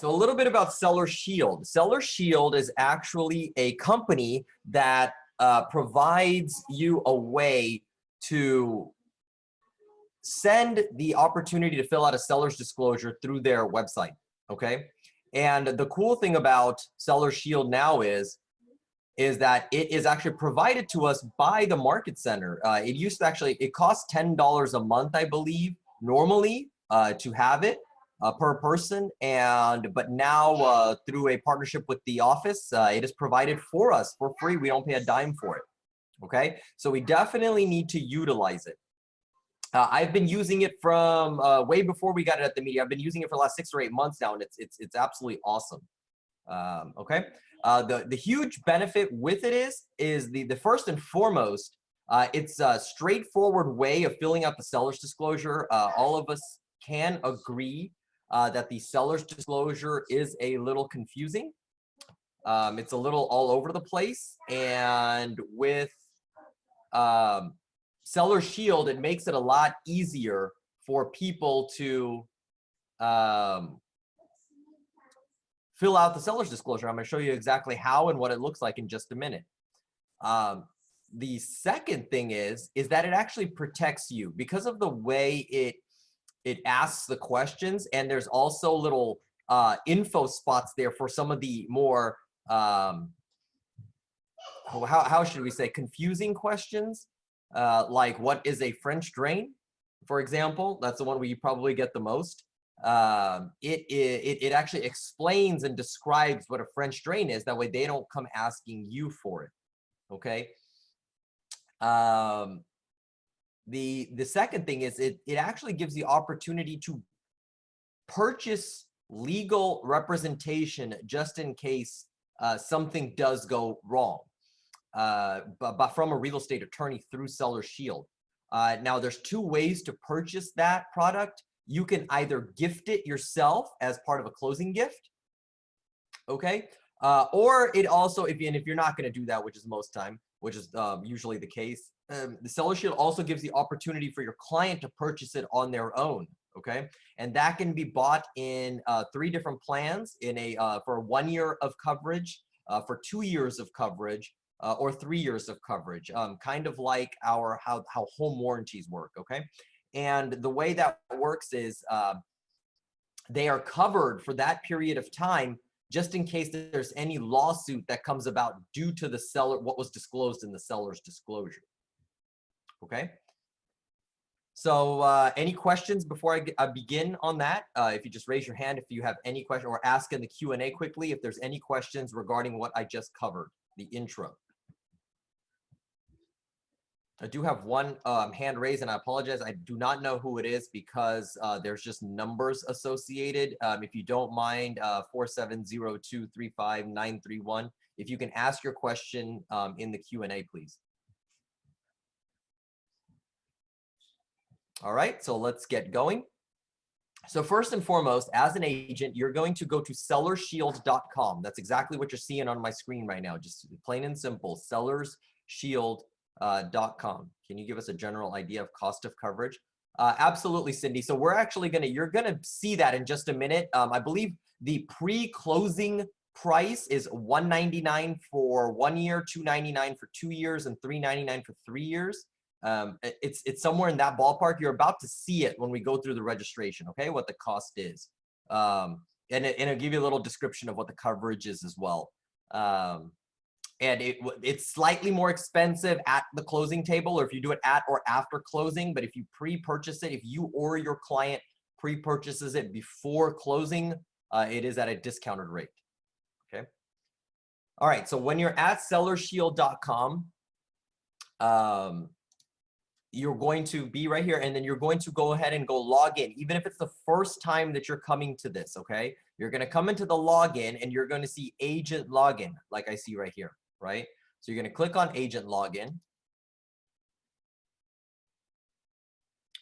So a little bit about Seller Shield. Seller Shield is actually a company that provides you a way to send the opportunity to fill out a seller's disclosure through their website, okay? And the cool thing about Seller Shield now is that it is actually provided to us by the Market Center. It used to actually, it costs $10 a month, I believe, normally to have it per person. But now through a partnership with the office, it is provided for us for free. We don't pay a dime for it, okay? So we definitely need to utilize it. I've been using it from way before we got it at the media. I've been using it for the last 6 or 8 months now, and it's absolutely awesome. Okay. The huge benefit with it is the first and foremost, it's a straightforward way of filling out the seller's disclosure. All of us can agree that the seller's disclosure is a little confusing. It's a little all over the place, and with Seller Shield, it makes it a lot easier for people to fill out the seller's disclosure. I'm going to show you exactly how and what it looks like in just a minute. The second thing is that it actually protects you because of the way it asks the questions, and there's also little info spots there for some of the more how should we say, confusing questions, like what is a French drain, for example. That's the one where you probably get the most. It actually explains and describes what a French drain is. That way they don't come asking you for it, okay? The second thing is it actually gives the opportunity to purchase legal representation just in case something does go wrong, but from a real estate attorney through Seller Shield. Now there's 2 ways to purchase that product. You can either gift it yourself as part of a closing gift, okay? Or it also, if you're not going to do that, which is most time, which is usually the case, the Seller Shield also gives the opportunity for your client to purchase it on their own, okay? And that can be bought in 3 different plans, in for 1 year of coverage, for 2 years of coverage, or 3 years of coverage, kind of like how home warranties work, okay? And the way that works is they are covered for that period of time, just in case there's any lawsuit that comes about due to the seller, what was disclosed in the seller's disclosure. Okay. So any questions before I begin on that? If you just raise your hand if you have any question, or ask in the Q&A quickly if there's any questions regarding what I just covered, the intro. I do have one hand raised, and I apologize. I do not know who it is because there's just numbers associated. If you don't mind, 47023591. If you can ask your question in the Q&A, please. All right, so let's get going. So first and foremost, as an agent, you're going to go to sellershield.com. That's exactly what you're seeing on my screen right now, just plain and simple, sellershield.com. Can you give us a general idea of cost of coverage? Absolutely, Cindy. So we're actually you're gonna see that in just a minute. I believe the pre-closing price is $199 for 1 year, $299 for 2 years, and $399 for 3 years. It's somewhere in that ballpark. You're about to see it when we go through the registration, okay, what the cost is. And it'll give you a little description of what the coverage is as well. And it's slightly more expensive at the closing table, or if you do it at or after closing. But if you pre-purchase it, if you or your client pre-purchases it before closing, it is at a discounted rate. Okay. All right. So when you're at sellershield.com, you're going to be right here, and then you're going to go ahead and go log in, even if it's the first time that you're coming to this. Okay. You're going to come into the login, and you're going to see agent login, like I see right here. Right? So you're going to click on agent login.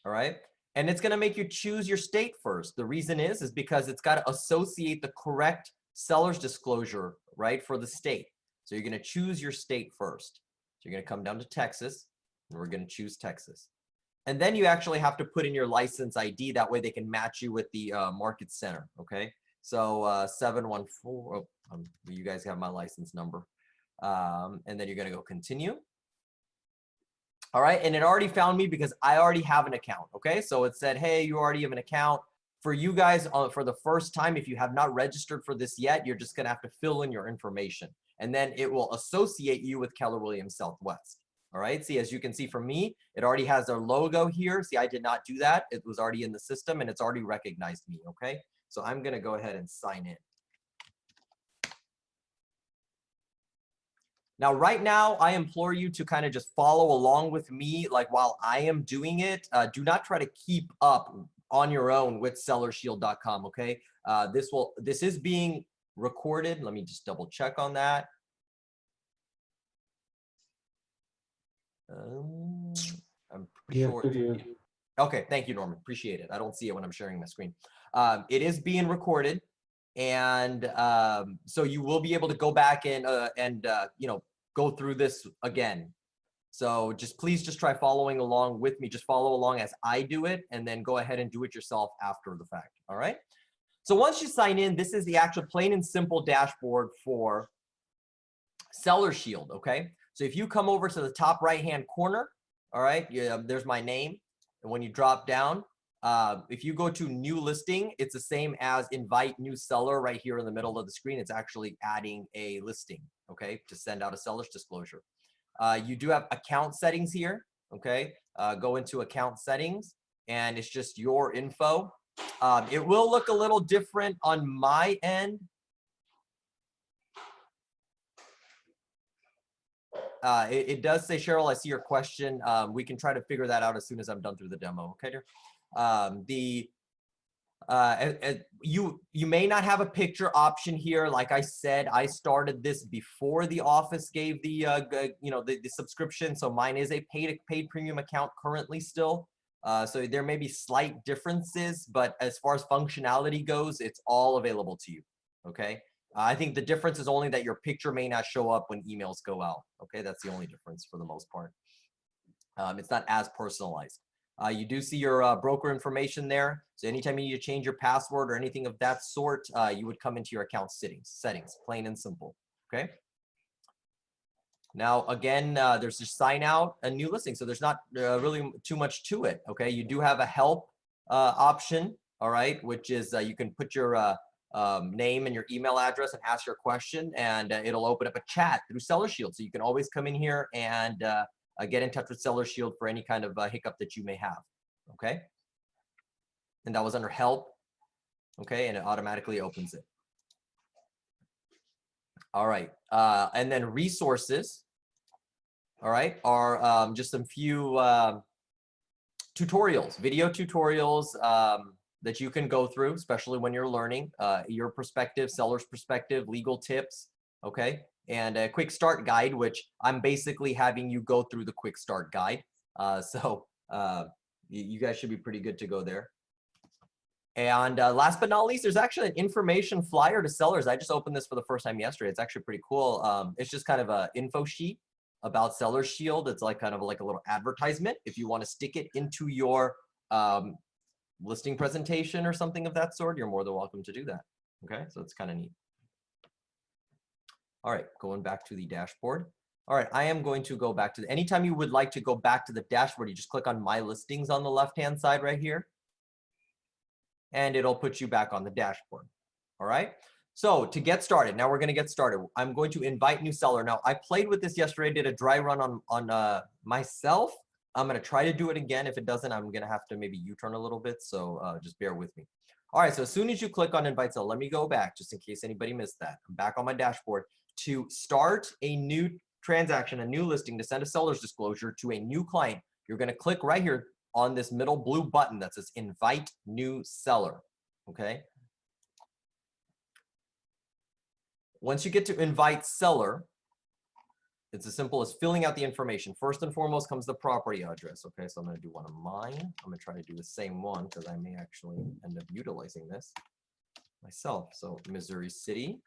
All right. And it's going to make you choose your state first. The reason is because it's got to associate the correct seller's disclosure, right, for the state. So you're going to choose your state first. So you're going to come down to Texas, and we're going to choose Texas. And then you actually have to put in your license ID. That way they can match you with the Market Center. Okay. So 714, you guys have my license number. And then you're gonna go continue. All right, and it already found me because I already have an account, okay? So it said, hey, you already have an account. For you guys, for the first time, if you have not registered for this yet, you're just gonna have to fill in your information. And then it will associate you with Keller Williams Southwest. All right, see, as you can see for me, it already has their logo here. See, I did not do that. It was already in the system and it's already recognized me, okay? So I'm gonna go ahead and sign in. Now, right now, I implore you to kind of just follow along with me, like while I am doing it. Do not try to keep up on your own with sellershield.com, okay? This is being recorded. Let me just double check on that. I'm pretty sure. Okay, thank you, Norman. Appreciate it. I don't see it when I'm sharing my screen. It is being recorded, and so you will be able to go back and you know, go through this again. So please try following along with me. Just follow along as I do it, and then go ahead and do it yourself after the fact. All right. So once you sign in, this is the actual plain and simple dashboard for Seller Shield. Okay. So if you come over to the top right-hand corner, all right, there's my name. And when you drop down, if you go to new listing, it's the same as invite new seller right here in the middle of the screen. It's actually adding a listing, okay, to send out a seller's disclosure. You do have account settings here, okay? Go into account settings, and it's just your info. It will look a little different on my end. It does say, Cheryl, I see your question. We can try to figure that out as soon as I'm done through the demo, okay, dear? You may not have a picture option here. Like I said, I started this before the office gave the you know, the subscription, so mine is a paid premium account currently still. So there may be slight differences, but as far as functionality goes, it's all available to you. Okay. I think the difference is only that your picture may not show up when emails go out. Okay, that's the only difference for the most part. It's not as personalized. You do see your broker information there. So anytime you need to change your password or anything of that sort, you would come into your account settings, plain and simple. Okay. Now, again, there's just sign out a new listing. So there's not really too much to it. Okay. You do have a help option. All right. Which is you can put your name and your email address and ask your question, and it'll open up a chat through Seller Shield. So you can always come in here and get in touch with Seller Shield for any kind of hiccup that you may have. Okay. And that was under help. Okay. And it automatically opens it. All right. And then resources. All right. Are just some few tutorials, video tutorials that you can go through, especially when you're learning your perspective, seller's perspective, legal tips. Okay. And a quick start guide, which I'm basically having you go through the quick start guide. So you guys should be pretty good to go there. And last but not least, there's actually an information flyer to sellers. I just opened this for the first time yesterday. It's actually pretty cool. It's just kind of an info sheet about Seller Shield. It's like kind of like a little advertisement. If you want to stick it into your listing presentation or something of that sort, you're more than welcome to do that. Okay, so it's kind of neat. All right, going back to the dashboard. All right, I am going to go back to anytime you would like to go back to the dashboard, you just click on My Listings on the left-hand side right here, and it'll put you back on the dashboard. All right, so to get started, now we're going to get started. I'm going to invite new seller. Now, I played with this yesterday, did a dry run on myself. I'm going to try to do it again. If it doesn't, I'm going to have to maybe U-turn a little bit, so just bear with me. All right, so as soon as you click on invite seller, let me go back just in case anybody missed that. I'm back on my dashboard. To start a new transaction, a new listing, to send a seller's disclosure to a new client, you're going to click right here on this middle blue button that says invite new seller. Okay. Once you get to invite seller, it's as simple as filling out the information. First and foremost comes the property address. Okay, so I'm going to do one of mine. I'm going to try to do the same one because I may actually end up utilizing this myself. So Missouri City,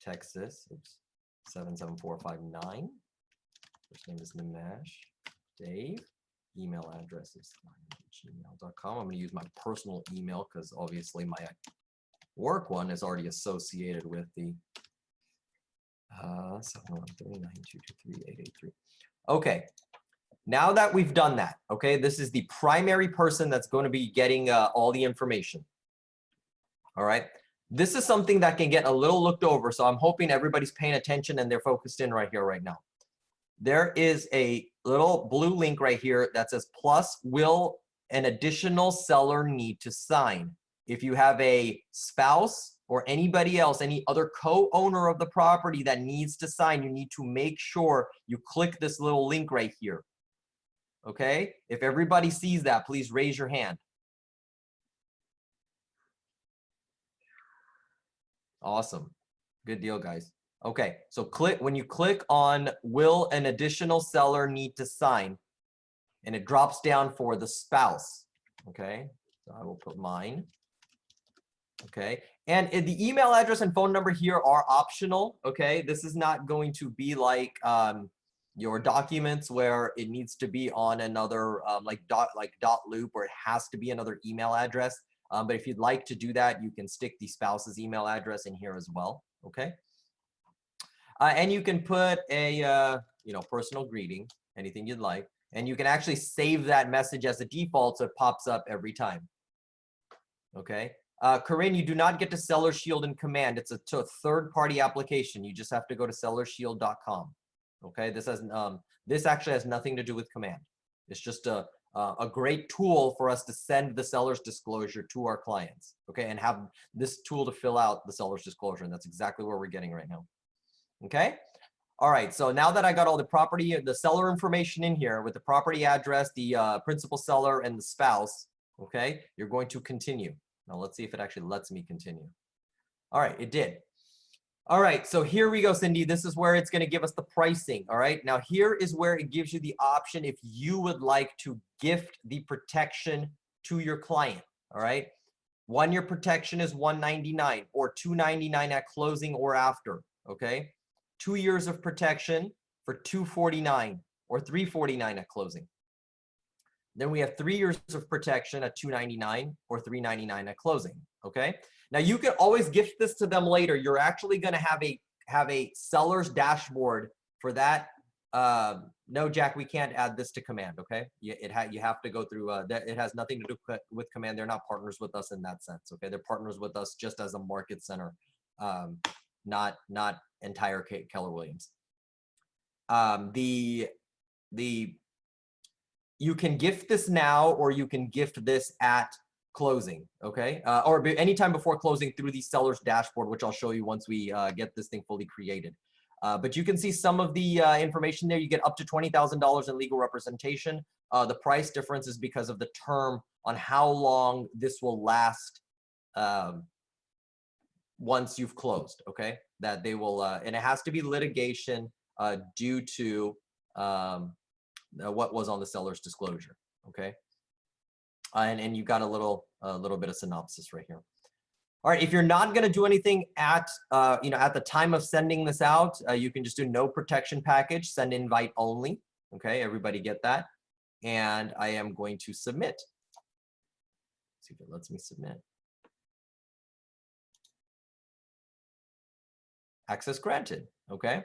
Texas, 77459. First name is Nimesh. Dave. Email address is gmail.com. I'm going to use my personal email because obviously my work one is already associated with the 71392238883. Okay, now that we've done that, okay, this is the primary person that's going to be getting all the information. All right, this is something that can get a little looked over, so I'm hoping everybody's paying attention and they're focused in right here, right now. There is a little blue link right here that says, plus will an additional seller need to sign? If you have a spouse or anybody else, any other co-owner of the property that needs to sign, you need to make sure you click this little link right here. Okay? If everybody sees that, please raise your hand. Awesome. Good deal, guys. Okay, so when you click on will an additional seller need to sign, and it drops down for the spouse. Okay, so I will put mine. Okay, and the email address and phone number here are optional. Okay, this is not going to be like your documents where it needs to be on another like dot loop, where it has to be another email address. But if you'd like to do that, you can stick the spouse's email address in here as well. Okay, and you can put a personal greeting, anything you'd like, and you can actually save that message as a default so it pops up every time. Okay. Corinne, you do not get to Seller Shield in Command. It's a third-party application. You just have to go to sellershield.com. Okay, this actually has nothing to do with Command. It's just a great tool for us to send the seller's disclosure to our clients. Okay, and have this tool to fill out the seller's disclosure, and that's exactly where we're getting right now. Okay. All right. So now that I got all the seller information in here with the property address, the principal seller, and the spouse. Okay, you're going to continue. Now let's see if it actually lets me continue. All right, it did. All right, so here we go, Cindy. This is where it's going to give us the pricing. All right, now here is where it gives you the option if you would like to gift the protection to your client. All right, 1 year protection is $199 or $299 at closing or after. Okay, 2 years of protection for $249 or $349 at closing. Then we have 3 years of protection at $299 or $399 at closing. Okay. Now you can always gift this to them later. You're actually going to have a seller's dashboard for that. No, Jack, we can't add this to Command. Okay. You have to go through that. It has nothing to do with Command. They're not partners with us in that sense. Okay. They're partners with us just as a market center, not entire Keller Williams. You can gift this now, or you can gift this at closing, okay? Or anytime before closing through the seller's dashboard, which I'll show you once we get this thing fully created. But you can see some of the information there. You get up to $20,000 in legal representation. The price difference is because of the term on how long this will last once you've closed, okay? That they will, and it has to be litigation due to what was on the seller's disclosure. Okay. And you got a little bit of synopsis right here. All right. If you're not going to do anything at the time of sending this out, you can just do no protection package, send invite only. Okay. Everybody get that. And I am going to submit. Let's see if it lets me submit. Access granted. Okay.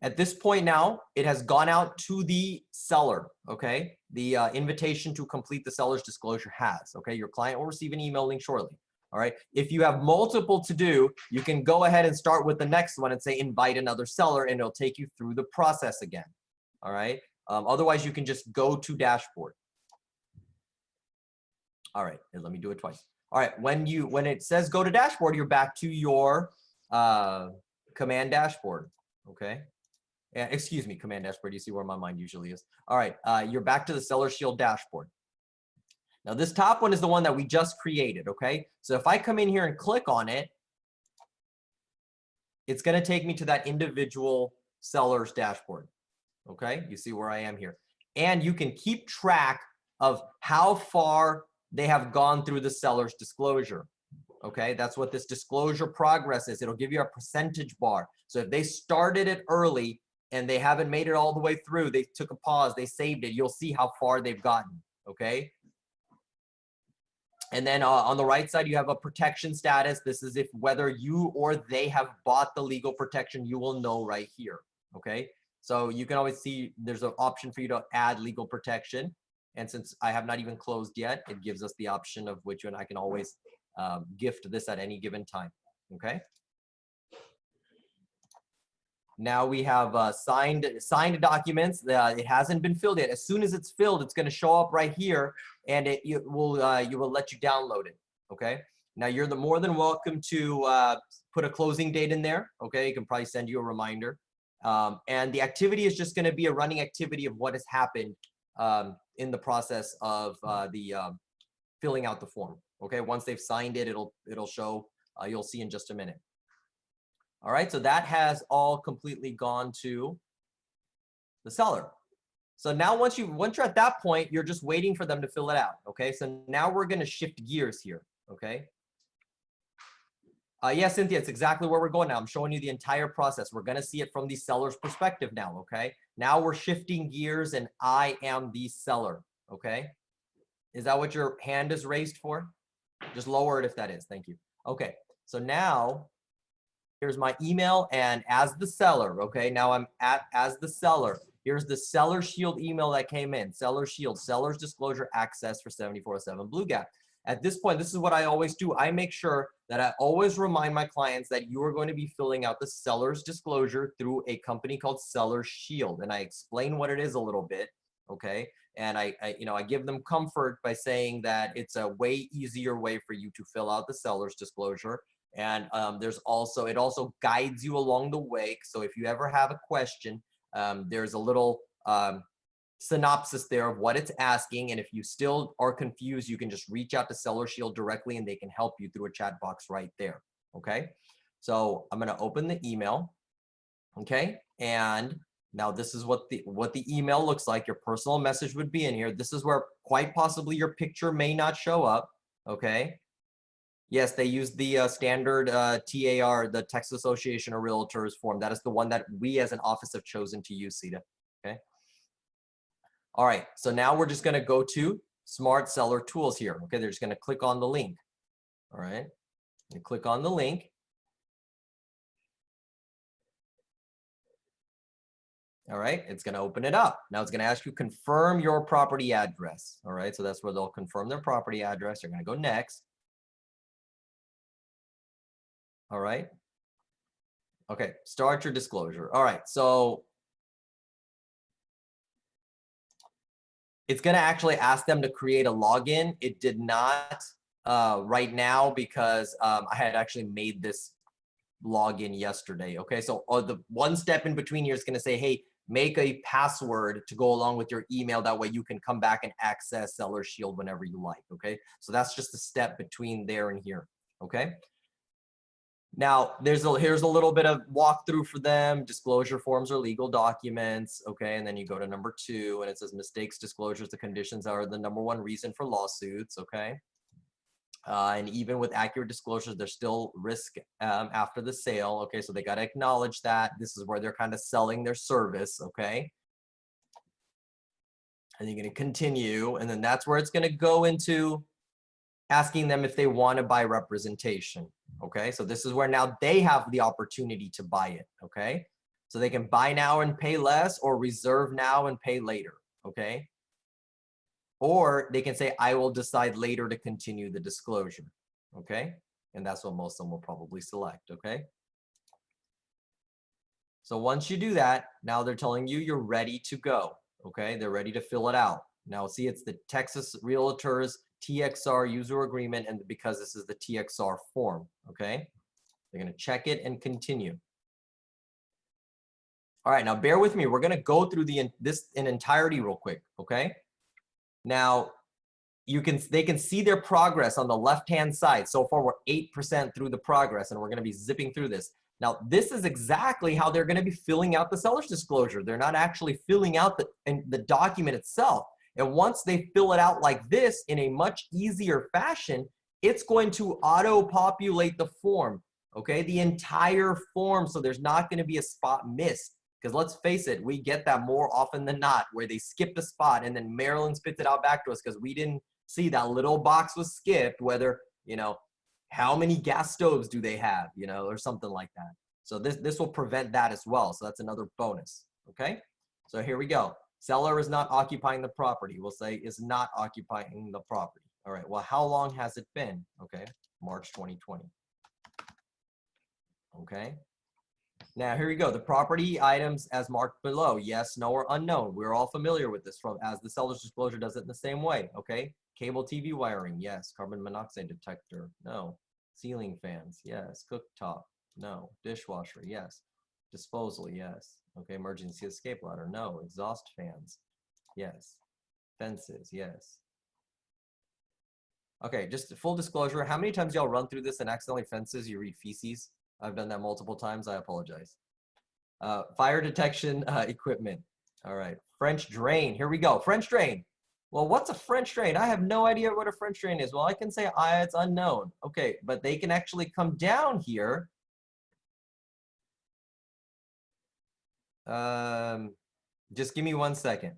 At this point now, it has gone out to the seller, okay? The invitation to complete the seller's disclosure has, okay? Your client will receive an email link shortly, all right? If you have multiple to do, you can go ahead and start with the next one and say invite another seller, and it'll take you through the process again, all right? Otherwise, you can just go to dashboard. All right, let me do it twice. All right, when it says go to dashboard, you're back to your Command dashboard, okay? Excuse me, Command dashboard. You see where my mind usually is. All right, you're back to the Seller Shield dashboard. Now this top one is the one that we just created, okay? So if I come in here and click on it, it's going to take me to that individual seller's dashboard, okay? You see where I am here. And you can keep track of how far they have gone through the seller's disclosure, okay? That's what this disclosure progress is. It'll give you a percentage bar. So if they started it early, and they haven't made it all the way through, they took a pause, they saved it, you'll see how far they've gotten, okay? And then on the right side, you have a protection status. This is if whether you or they have bought the legal protection, you will know right here. Okay. So you can always see there's an option for you to add legal protection. And since I have not even closed yet, it gives us the option of which one I can always gift this at any given time. Okay. Now we have signed documents. It hasn't been filled yet. As soon as it's filled, it's going to show up right here, and you will let you download it. Okay. Now you're more than welcome to put a closing date in there. Okay. You can probably send you a reminder. And the activity is just going to be a running activity of what has happened in the process of filling out the form. Okay. Once they've signed it, it'll show. You'll see in just a minute. All right, so that has all completely gone to the seller. So now once you're at that point, you're just waiting for them to fill it out. Okay, so now we're going to shift gears here. Okay. Yeah, Cynthia, it's exactly where we're going now. I'm showing you the entire process. We're going to see it from the seller's perspective now. Okay. Now we're shifting gears, and I am the seller. Okay. Is that what your hand is raised for? Just lower it if that is. Thank you. Okay. So now here's my email, and as the seller, okay, now I'm as the seller. Here's the Seller Shield email that came in. Seller Shield, Seller's Disclosure Access for 7407 Blue Gap. At this point, this is what I always do. I make sure that I always remind my clients that you are going to be filling out the seller's disclosure through a company called Seller Shield, and I explain what it is a little bit, okay? And I give them comfort by saying that it's a way easier way for you to fill out the seller's disclosure. And it also guides you along the way. So if you ever have a question, there's a little synopsis there of what it's asking. And if you still are confused, you can just reach out to Seller Shield directly, and they can help you through a chat box right there. Okay. So I'm going to open the email. Okay. And now this is what the email looks like. Your personal message would be in here. This is where quite possibly your picture may not show up. Okay. Yes, they use the standard TAR, the Texas Association of Realtors form. That is the one that we as an office have chosen to use, Sita. Okay. All right. So now we're just going to go to Smart Seller Tools here. Okay. They're just going to click on the link. All right. And click on the link. All right. It's going to open it up. Now it's going to ask you confirm your property address. All right. So that's where they'll confirm their property address. They're going to go next. All right. Okay, start your disclosure. All right, so it's going to actually ask them to create a login. It did not right now because I had actually made this login yesterday. Okay, so the one step in between here is going to say, hey, make a password to go along with your email. That way you can come back and access Seller Shield whenever you like. Okay, so that's just a step between there and here. Okay. Now, here's a little bit of walkthrough for them. Disclosure forms are legal documents, okay? And then you go to number 2, and it says mistakes, disclosures, the conditions are the #1 reason for lawsuits, okay? And even with accurate disclosures, there's still risk after the sale, okay? So they got to acknowledge that. This is where they're kind of selling their service, okay? And you're going to continue, and then that's where it's going to go into asking them if they want to buy representation. Okay, so this is where now they have the opportunity to buy it. Okay, so they can buy now and pay less, or reserve now and pay later. Okay, or they can say, I will decide later to continue the disclosure. Okay, and that's what most of them will probably select. Okay, so once you do that, now they're telling you you're ready to go. Okay, they're ready to fill it out. Now see, it's the Texas Realtors TXR user agreement, and because this is the TXR form, okay? They're going to check it and continue. All right, now bear with me. We're going to go through this in entirety real quick, okay? Now, they can see their progress on the left-hand side. So far, we're 8% through the progress, and we're going to be zipping through this. Now, this is exactly how they're going to be filling out the seller's disclosure. They're not actually filling out the document itself. And once they fill it out like this in a much easier fashion, it's going to auto-populate the form, okay? The entire form, so there's not going to be a spot missed. Because let's face it, we get that more often than not, where they skipped a spot and then Maryland spits it out back to us because we didn't see that little box was skipped, whether, you know, how many gas stoves do they have, you know, or something like that. So this will prevent that as well. So that's another bonus, okay? So here we go. Seller is not occupying the property. We'll say is not occupying the property. All right, well, how long has it been? Okay, March 2020. Okay. Now here we go. The property items as marked below. Yes, no, or unknown. We're all familiar with this from as the seller's disclosure does it in the same way. Okay. Cable TV wiring. Yes. Carbon monoxide detector. No. Ceiling fans. Yes. Cooktop. No. Dishwasher. Yes. Disposal. Yes. Okay. Emergency escape ladder. No. Exhaust fans. Yes. Fences. Yes. Okay. Just full disclosure. How many times y'all run through this and accidentally fences? You read feces. I've done that multiple times. I apologize. Fire detection equipment. All right. French drain. Here we go. French drain. Well, what's a French drain? I have no idea what a French drain is. Well, I can say it's unknown. Okay, but they can actually come down here. Just give me 1 second.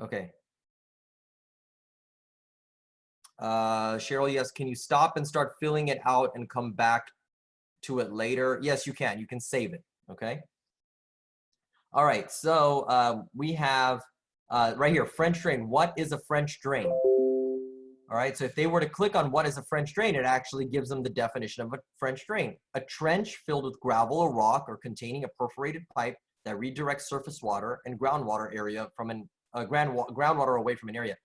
Okay. Cheryl, yes. Can you stop and start filling it out and come back to it later? Yes, you can. You can save it. Okay. All right. So we have right here, French drain. What is a French drain? All right. So if they were to click on what is a French drain, it actually gives them the definition of a French drain. A trench filled with gravel or rock or containing a perforated pipe that redirects surface water and groundwater area from groundwater away from an area.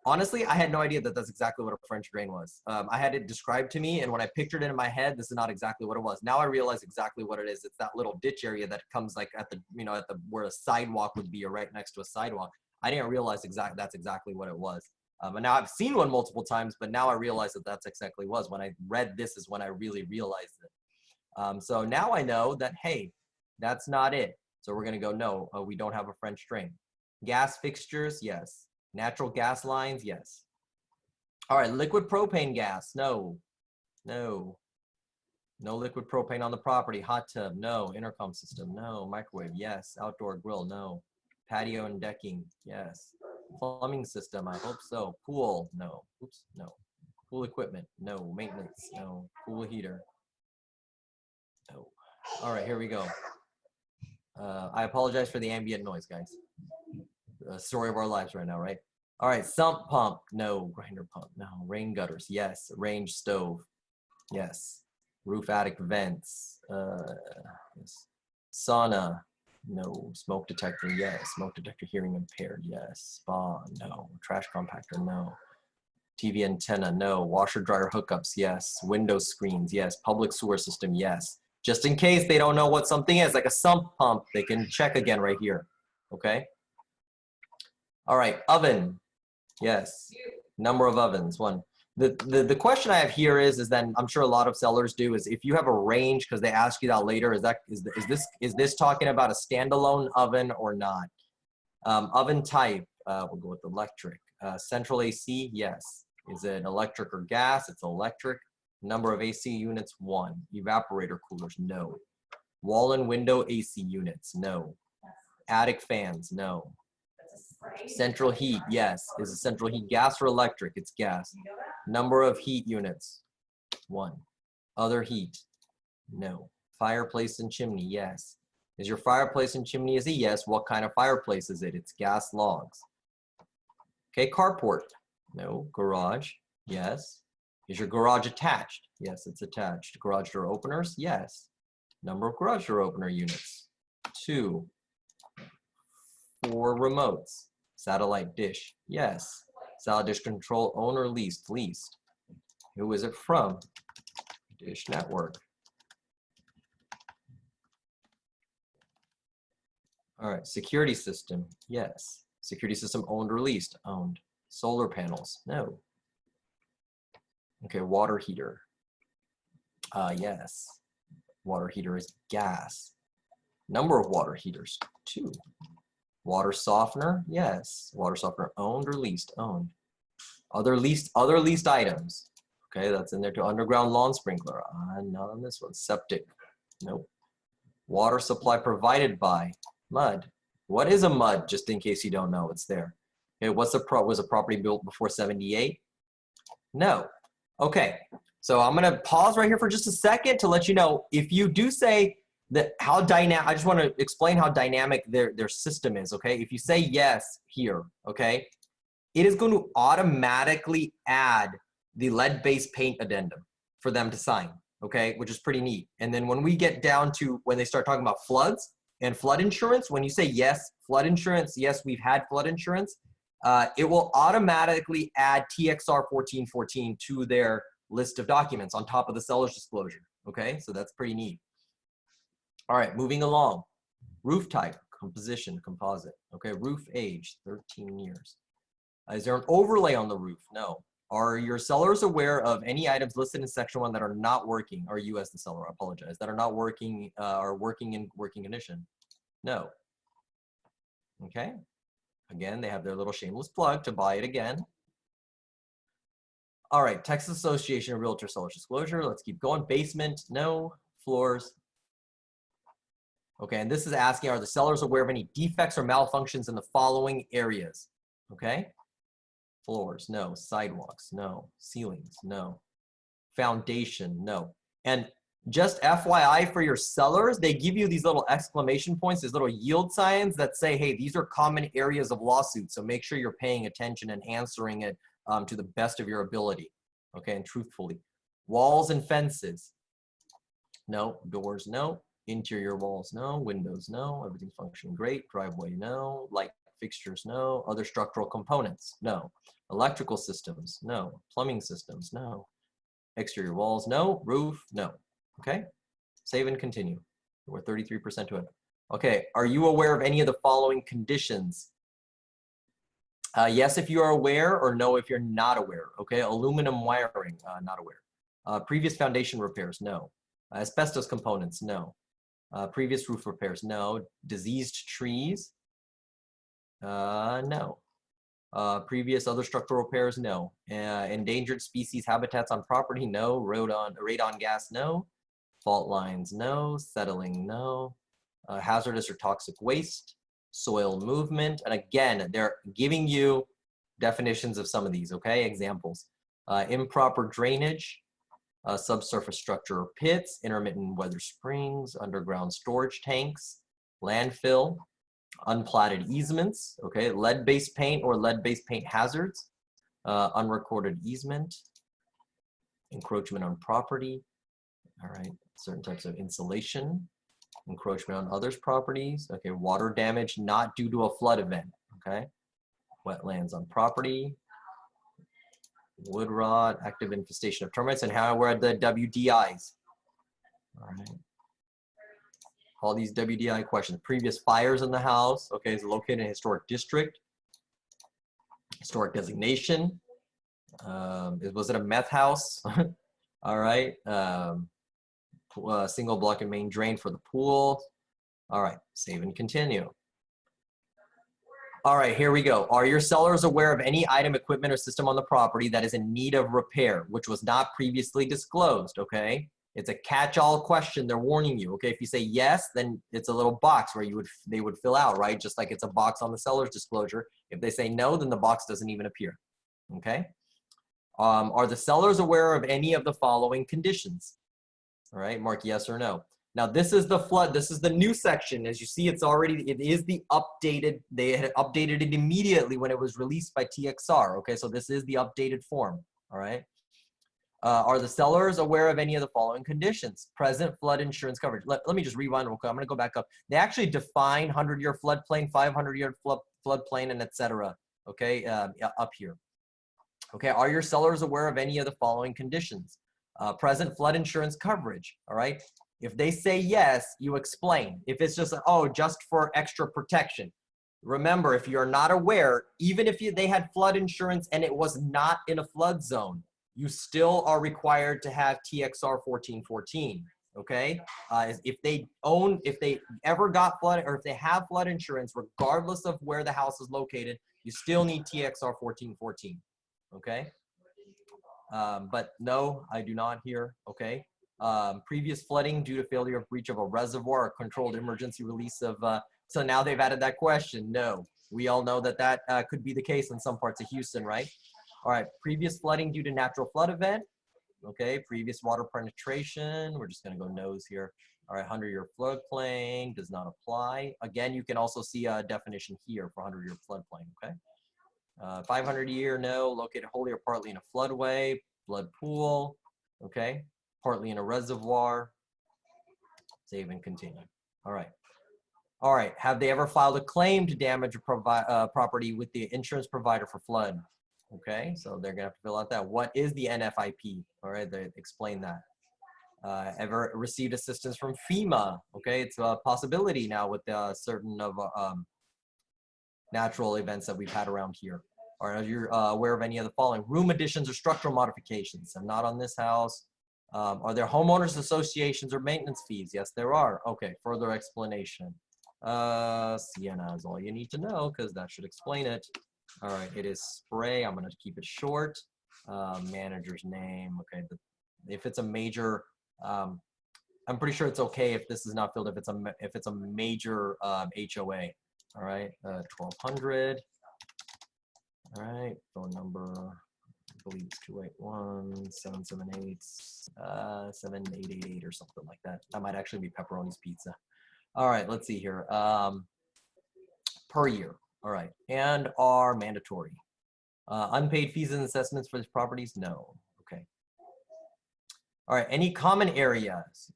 Honestly, I had no idea that that's exactly what a French drain was. I had it described to me, and when I pictured it in my head, this is not exactly what it was. Now I realize exactly what it is. It's that little ditch area that comes like at the, you know, at the where a sidewalk would be, or right next to a sidewalk. I didn't realize that's exactly what it was. And now I've seen one multiple times, but now I realize that that's exactly what it was. When I read this is when I really realized it. So now I know that, hey, that's not it. So we're gonna go, no, we don't have a French drain. Gas fixtures, yes. Natural gas lines, yes. All right, liquid propane gas, no. No. No liquid propane on the property. Hot tub, no. Intercom system, no. Microwave, yes. Outdoor grill, no. Patio and decking, yes. Plumbing system, I hope so. Pool, no. Oops, no. Pool equipment, no. Maintenance, no. Pool heater, no. All right, here we go. I apologize for the ambient noise, guys. Story of our lives right now, right? All right, sump pump, no. Grinder pump, no. Rain gutters, yes. Range stove, yes. Roof attic vents, yes. Sauna, no. Smoke detector, yes. Smoke detector hearing impaired, yes. Spa, no. Trash compactor, no. TV antenna, no. Washer dryer hookups, yes. Window screens, yes. Public sewer system, yes. Just in case they don't know what something is, like a sump pump, they can check again right here, okay? All right, oven, yes. Number of ovens, one. The question I have here is then I'm sure a lot of sellers do is if you have a range, because they ask you that later, is this talking about a standalone oven or not? Oven type, we'll go with electric. Central AC, yes. Is it electric or gas? It's electric. Number of AC units, 1. Evaporator coolers, no. Wall and window AC units, no. Attic fans, no. Central heat, yes. Is it central heat gas or electric? It's gas. Number of heat units, 1. Other heat, no. Fireplace and chimney, yes. Is your fireplace and chimney is a yes? What kind of fireplace is it? It's gas logs. Okay, carport, no. Garage, yes. Is your garage attached? Yes, it's attached. Garage door openers, yes. Number of garage door opener units, 2. 4 remotes. Satellite dish, yes. Satellite dish control owner leased, leased. Who is it from? Dish Network. All right, security system, yes. Security system owned or leased, owned. Solar panels, no. Okay, water heater, yes. Water heater is gas. Number of water heaters, 2. Water softener, yes. Water softener owned or leased, owned. Other leased items. Okay, that's in there too. Underground lawn sprinkler, not on this one. Septic, nope. Water supply provided by, mud. What is a mud? Just in case you don't know, it's there. Okay, was a property built before 78? No. Okay, so I'm gonna pause right here for just a second to let you know, if you do say that how dynamic, I just want to explain how dynamic their system is, okay? If you say yes here, okay, it is going to automatically add the lead-based paint addendum for them to sign, okay, which is pretty neat. And then when we get down to when they start talking about floods and flood insurance, when you say yes, flood insurance, yes, we've had flood insurance, it will automatically add TXR 1414 to their list of documents on top of the seller's disclosure, okay? So that's pretty neat. All right, moving along. Roof type, composition, composite, okay? Roof age, 13 years. Is there an overlay on the roof? No. Are your sellers aware of any items listed in section 1 that are not working, or you as the seller, I apologize, that are not working, or working in working condition? No. Okay. Again, they have their little shameless plug to buy it again. All right, Texas Association of Realtor Sellers Disclosure. Let's keep going. Basement, no. Floors. Okay, and this is asking, are the sellers aware of any defects or malfunctions in the following areas? Okay. Floors, no. Sidewalks, no. Ceilings, no. Foundation, no. And just FYI for your sellers, they give you these little exclamation points, these little yield signs that say, hey, these are common areas of lawsuits. So make sure you're paying attention and answering it to the best of your ability, okay, and truthfully. Walls and fences, no. Doors, no. Interior walls, no. Windows, no. Everything's functioning great. Driveway, no. Light fixtures, no. Other structural components, no. Electrical systems, no. Plumbing systems, no. Exterior walls, no. Roof, no. Okay, save and continue. We're 33% to it. Okay, are you aware of any of the following conditions? Yes, if you are aware, or no, if you're not aware. Okay, aluminum wiring, not aware. Previous foundation repairs, no. Asbestos components, no. Previous roof repairs, no. Diseased trees, no. Previous other structural repairs, no. Endangered species habitats on property, no. Radon gas, no. Fault lines, no. Settling, no. Hazardous or toxic waste, soil movement. And again, they're giving you definitions of some of these, okay? Examples. Improper drainage, subsurface structure or pits, intermittent weather springs, underground storage tanks, landfill, unplatted easements, okay? Lead-based paint or lead-based paint hazards, unrecorded easement, encroachment on property, all right? Certain types of insulation, encroachment on others' properties, okay? Water damage not due to a flood event, okay? Wetlands on property, wood rot, active infestation of termites, and how were the WDIs? All right. All these WDI questions. Previous fires in the house, okay, is located in a historic district. Historic designation. Was it a meth house? All right. Single block and main drain for the pool. All right, save and continue. All right, here we go. Are your sellers aware of any item, equipment, or system on the property that is in need of repair, which was not previously disclosed, okay? It's a catch-all question. They're warning you, okay? If you say yes, then it's a little box where they would fill out, right? Just like it's a box on the seller's disclosure. If they say no, then the box doesn't even appear, okay? Are the sellers aware of any of the following conditions? All right, mark yes or no. Now this is the flood, this is the new section. As you see, it is the updated, they had updated it immediately when it was released by TXR, okay? So this is the updated form, all right? Are the sellers aware of any of the following conditions? Present flood insurance coverage. Let me just rewind real quick. I'm gonna go back up. They actually define 100-year floodplain, 500-year floodplain, and etc. Okay, up here. Okay, are your sellers aware of any of the following conditions? Present flood insurance coverage, all right? If they say yes, you explain. If it's just, oh, just for extra protection. Remember, if you're not aware, even if they had flood insurance and it was not in a flood zone, you still are required to have TXR 1414, okay? If they ever got flood, or if they have flood insurance, regardless of where the house is located, you still need TXR 1414, okay? But no, I do not here, okay? Previous flooding due to failure of breach of a reservoir or controlled emergency release of, so now they've added that question, no. We all know that that could be the case in some parts of Houston, right? All right, previous flooding due to natural flood event. Okay, previous water penetration. We're just gonna go no's here. All right, 100-year floodplain does not apply. Again, you can also see a definition here for 100-year floodplain, okay? 500-year, no, located wholly or partly in a floodway, flood pool, okay? Partly in a reservoir. Save and continue. All right. All right, have they ever filed a claim to damage a property with the insurance provider for flood? Okay, so they're gonna have to fill out that. What is the NFIP? All right, they explain that. Ever received assistance from FEMA? Okay, it's a possibility now with certain of natural events that we've had around here. All right, are you aware of any of the following? Room additions or structural modifications? I'm not on this house. Are there homeowners associations or maintenance fees? Yes, there are. Okay, further explanation. Sienna is all you need to know because that should explain it. All right, it is spray. I'm going to keep it short. Manager's name. Okay, if it's a major, I'm pretty sure it's okay if this is not filled if it's a major HOA. All right, 1200. All right, phone number. I believe it's 281-778-7888 or something like that. That might actually be Pepperoni's Pizza. All right, let's see here. Per year. All right, and are mandatory. Unpaid fees and assessments for these properties? No. Okay. All right, any common areas?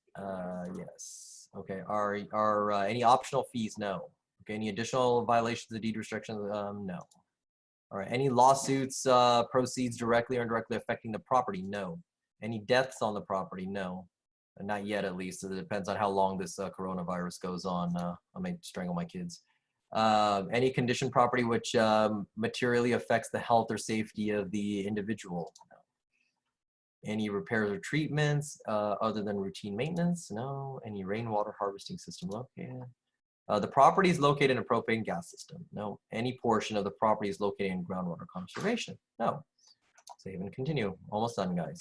Yes. Okay, are any optional fees? No. Okay, any additional violations of deed restrictions? No. All right, any lawsuits, proceeds directly or indirectly affecting the property? No. Any deaths on the property? No. Not yet, at least. It depends on how long this coronavirus goes on. I may strangle my kids. Any condition property which materially affects the health or safety of the individual? No. Any repairs or treatments other than routine maintenance? No. Any rainwater harvesting system located? The property is located in a propane gas system. No. Any portion of the property is located in groundwater conservation? No. Save and continue. Almost done, guys.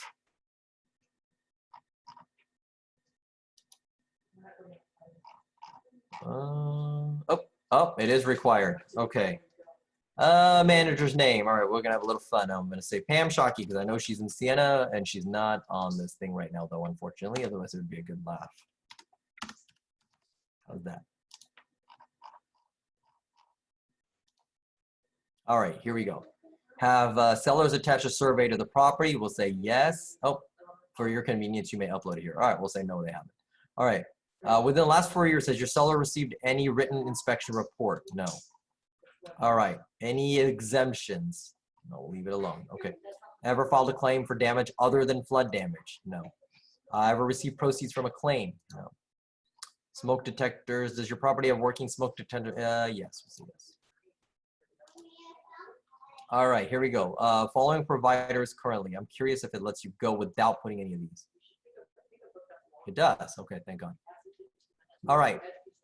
Oh, it is required. Okay. Manager's name. All right, we're gonna have a little fun. I'm gonna say Pam Shockey because I know she's in Siena and she's not on this thing right now, though, unfortunately. Otherwise, it would be a good laugh. How's that? All right, here we go. Have sellers attach a survey to the property? We'll say yes. Oh, for your convenience, you may upload it here. All right, we'll say no, they haven't. All right. Within the last 4 years, has your seller received any written inspection report? No. All right. Any exemptions? No, leave it alone. Okay. Ever filed a claim for damage other than flood damage? No. Ever received proceeds from a claim? No. Smoke detectors. Does your property have working smoke detector? Yes. We'll see this. All right. Here we go. Following providers currently. I'm curious if it lets you go without putting any of these. It does. Okay. Thank God. All right,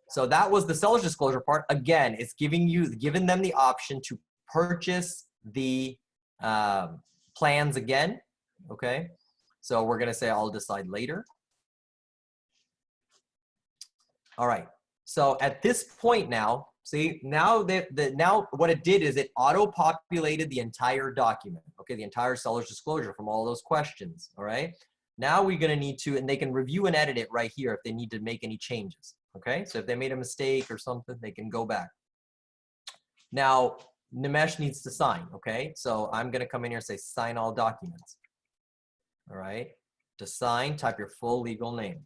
so that was the seller's disclosure part. Again, it's giving them the option to purchase the plans again, okay? So we're gonna say I'll decide later. All right, so at this point now, see, now now what it did is it auto-populated the entire document, okay? The entire seller's disclosure from all those questions, all right? Now we're gonna need to, and they can review and edit it right here if they need to make any changes, okay? So if they made a mistake or something, they can go back. Now, Nimesh needs to sign, okay? So I'm gonna come in here and say, sign all documents, all right? To sign, type your full legal name,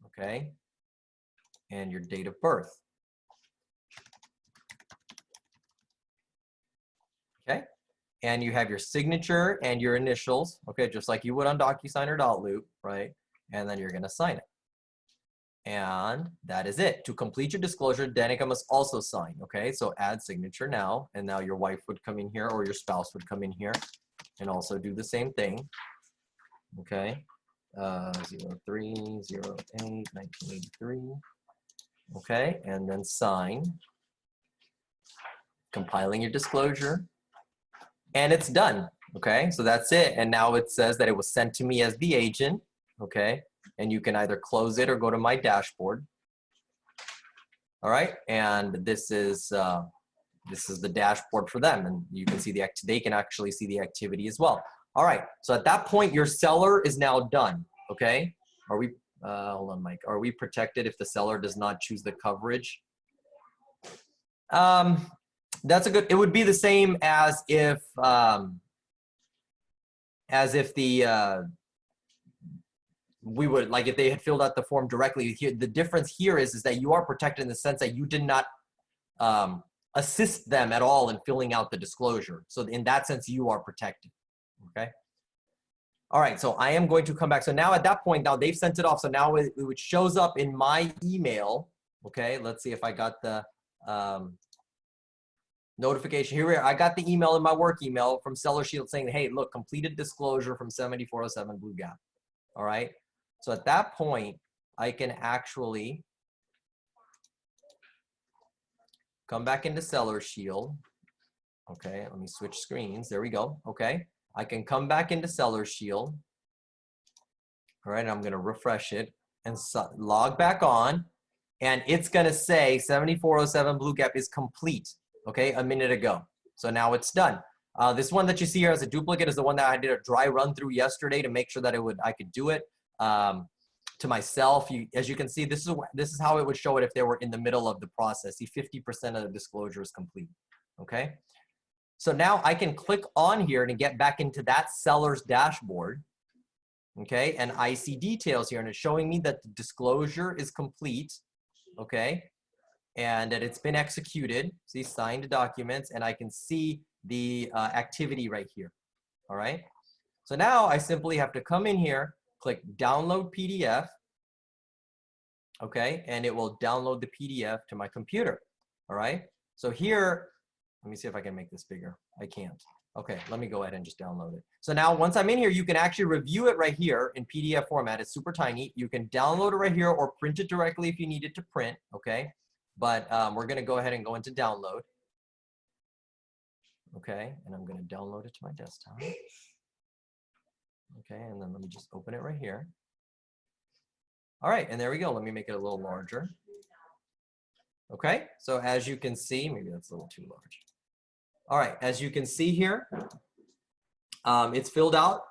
okay? And your date of birth, okay? And you have your signature and your initials, okay, just like you would on DocuSign or Dotloop, right? And then you're gonna sign it. And that is it. To complete your disclosure, Danica must also sign, okay? So add signature now, and now your wife would come in here or your spouse would come in here and also do the same thing, okay? 03/08/1983, okay? And then sign, compiling your disclosure. And it's done, okay? So that's it. And now it says that it was sent to me as the agent, okay? And you can either close it or go to my dashboard, All right, and this is the dashboard for them, and you can see they can actually see the activity as well. All right, so at that point, your seller is now done. Okay, are we? Hold on, Mike. Are we protected if the seller does not choose the coverage? That's a good. It would be the same as if the we would, like, if they had filled out the form directly. Here, the difference here is that you are protected in the sense that you did not assist them at all in filling out the disclosure. So in that sense, you are protected. Okay. All right. So I am going to come back. So now at that point, now they've sent it off. So now it shows up in my email. Okay. Let's see if I got the notification here. I got the email in my work email from Seller Shield saying, hey, look, completed disclosure from 7407 Blue Gap. All right. So at that point, I can actually come back into Seller Shield. Okay, let me switch screens. There we go. Okay, I can come back into Seller Shield. All right, I'm gonna refresh it and log back on, and it's gonna say 7407 Blue Gap is complete. Okay, a minute ago. So now it's done. This one that you see here as a duplicate is the one that I did a dry run through yesterday to make sure that I could do it to myself. As you can see, this is how it would show it if they were in the middle of the process. See, 50% of the disclosure is complete. Okay, so now I can click on here to get back into that seller's dashboard. Okay, and I see details here, and it's showing me that the disclosure is complete. Okay, and that it's been executed. See, signed documents, and I can see the activity right here. All right, so now I simply have to come in here, click download PDF. Okay, and it will download the PDF to my computer. All right, so here, let me see if I can make this bigger. I can't. Okay, let me go ahead and just download it. So now once I'm in here, you can actually review it right here in PDF format. It's super tiny. You can download it right here or print it directly if you need it to print. Okay, but we're gonna go ahead and go into download. Okay, and I'm gonna download it to my desktop. Okay, and then let me just open it right here. All right, and there we go. Let me make it a little larger. Okay, so as you can see, maybe that's a little too large. All right, as you can see here, it's filled out.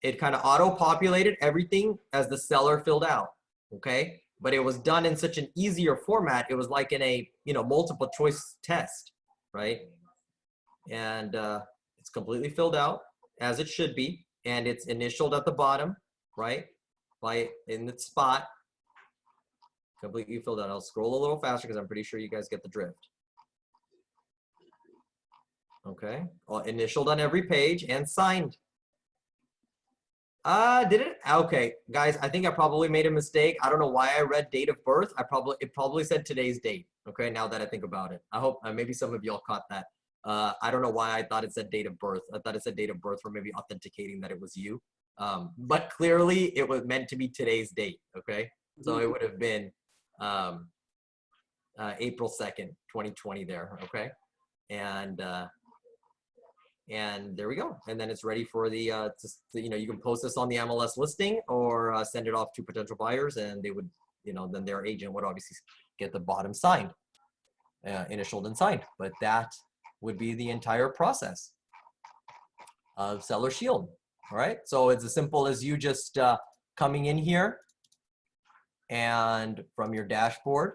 It kind of auto-populated everything as the seller filled out, okay? But it was done in such an easier format. It was like in a, multiple choice test, right? And it's completely filled out as it should be. And it's initialed at the bottom, right? In the spot, completely filled out. I'll scroll a little faster because I'm pretty sure you guys get the drift. Okay, well, initialed on every page and signed. Did it? Okay, guys, I think I probably made a mistake. I don't know why I read date of birth. It probably said today's date. Okay, now that I think about it, I hope maybe some of y'all caught that. I don't know why I thought it said date of birth. I thought it said date of birth for maybe authenticating that it was you. But clearly it was meant to be today's date. Okay, so it would have been April 2nd, 2020 there. Okay, and there we go. And then it's ready for the, you can post this on the MLS listing or send it off to potential buyers, and they would, then their agent would obviously get the bottom signed, initialed and signed. But that would be the entire process of Seller Shield. All right. So it's as simple as you just coming in here and from your dashboard,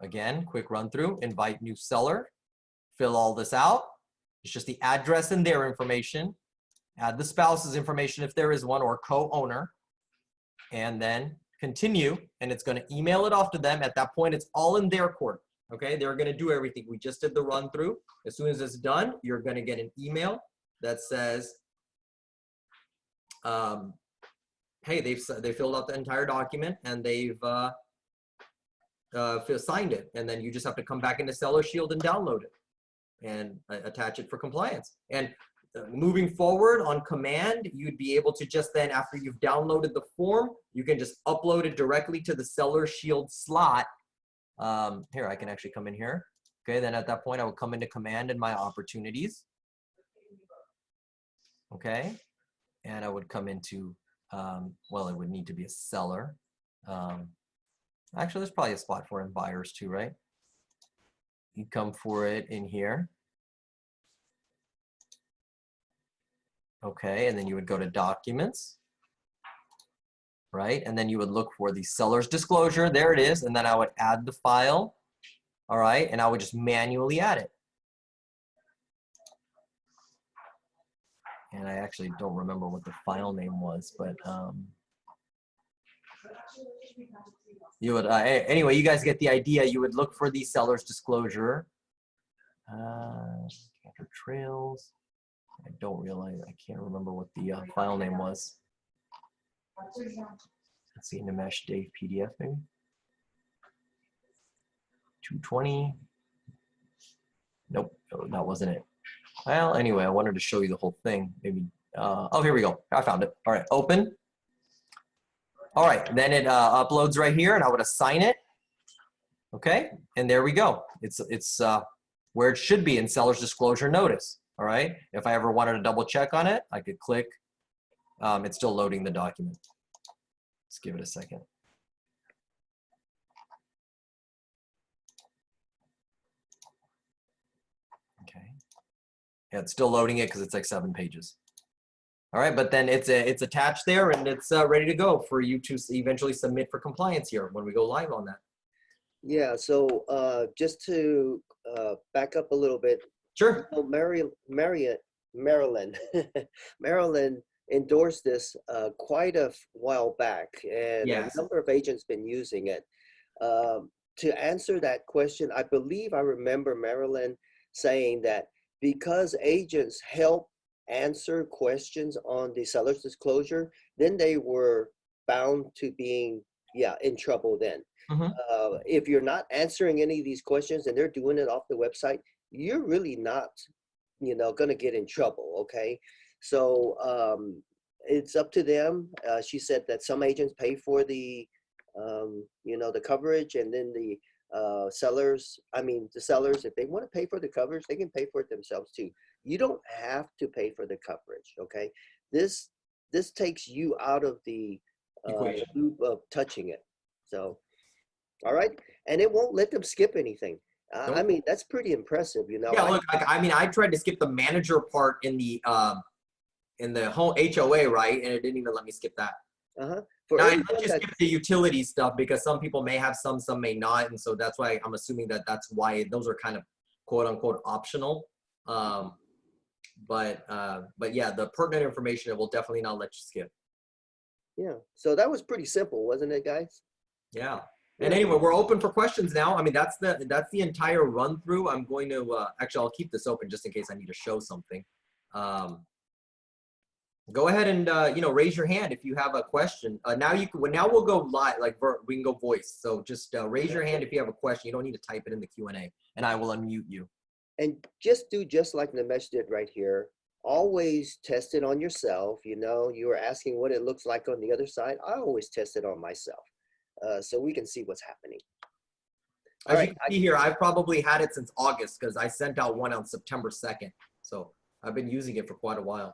again, quick run through, invite new seller, fill all this out. It's just the address and their information, add the spouse's information if there is one, or co-owner, and then continue, and it's going to email it off to them. At that point, it's all in their court. Okay, they're going to do everything. We just did the run through. As soon as it's done, you're going to get an email that says, hey, they filled out the entire document and they've signed it, and then you just have to come back into Seller Shield and download it and attach it for compliance. And moving forward on command, you'd be able to just then, after you've downloaded the form, you can just upload it directly to the Seller Shield slot. Here, I can actually come in here. Okay, then at that point, I would come into command in my opportunities. Okay, and I would come into, well, it would need to be a seller. Actually, there's probably a spot for it in buyers too, right? You come for it in here. Okay, and then you would go to documents, right? And then you would look for the seller's disclosure. There it is. And then I would add the file. All right, and I would just manually add it. And I actually don't remember what the file name was, but you would, anyway, you guys get the idea. You would look for the seller's disclosure. After trails. I don't realize, I can't remember what the file name was. Let's see, in the mesh Dave PDF maybe. 220. Nope, no, that wasn't it. Well, anyway, I wanted to show you the whole thing. Maybe, oh, here we go. I found it. All right, open. All right, then it uploads right here, and I would assign it. Okay, and there we go. It's where it should be in seller's disclosure notice. All right, if I ever wanted to double check on it, I could click. It's still loading the document. Let's give it a second. Okay. Yeah, it's still loading it because it's like 7 pages. All right, but then it's attached there and it's ready to go for you to eventually submit for compliance here when we go live on that. Yeah, so just to back up a little bit. Sure. So Maryland endorsed this quite a while back, and yes. A number of agents been using it. To answer that question, I believe I remember Maryland saying that because agents help answer questions on the seller's disclosure, then they were bound to being, in trouble then. If you're not answering any of these questions and they're doing it off the website, you're really not, going to get in trouble, okay? So it's up to them. She said that some agents pay for the, the coverage, and then the sellers, if they want to pay for the coverage, they can pay for it themselves too. You don't have to pay for the coverage, okay? This takes you out of the loop of touching it. So, all right, and it won't let them skip anything. Nope. I mean, that's pretty impressive, Yeah, look, I tried to skip the manager part in the whole HOA, right? And it didn't even let me skip that. Now, I let you skip the utility stuff because some people may have some may not, and so that's why I'm assuming that's why those are kind of quote unquote optional. But yeah, the pertinent information it will definitely not let you skip. Yeah, so that was pretty simple, wasn't it, guys? Yeah. And anyway, we're open for questions now. I mean, that's the entire run through. I'm going to actually I'll keep this open just in case I need to show something. Go ahead and raise your hand if you have a question. Now we'll go live, like we can go voice. So just raise your hand if you have a question. You don't need to type it in the Q&A, and I will unmute you. And just like Nimesh did right here. Always test it on yourself. You were asking what it looks like on the other side. I always test it on myself, so we can see what's happening. As you can see here, I've probably had it since August because I sent out one on September 2nd. So I've been using it for quite a while.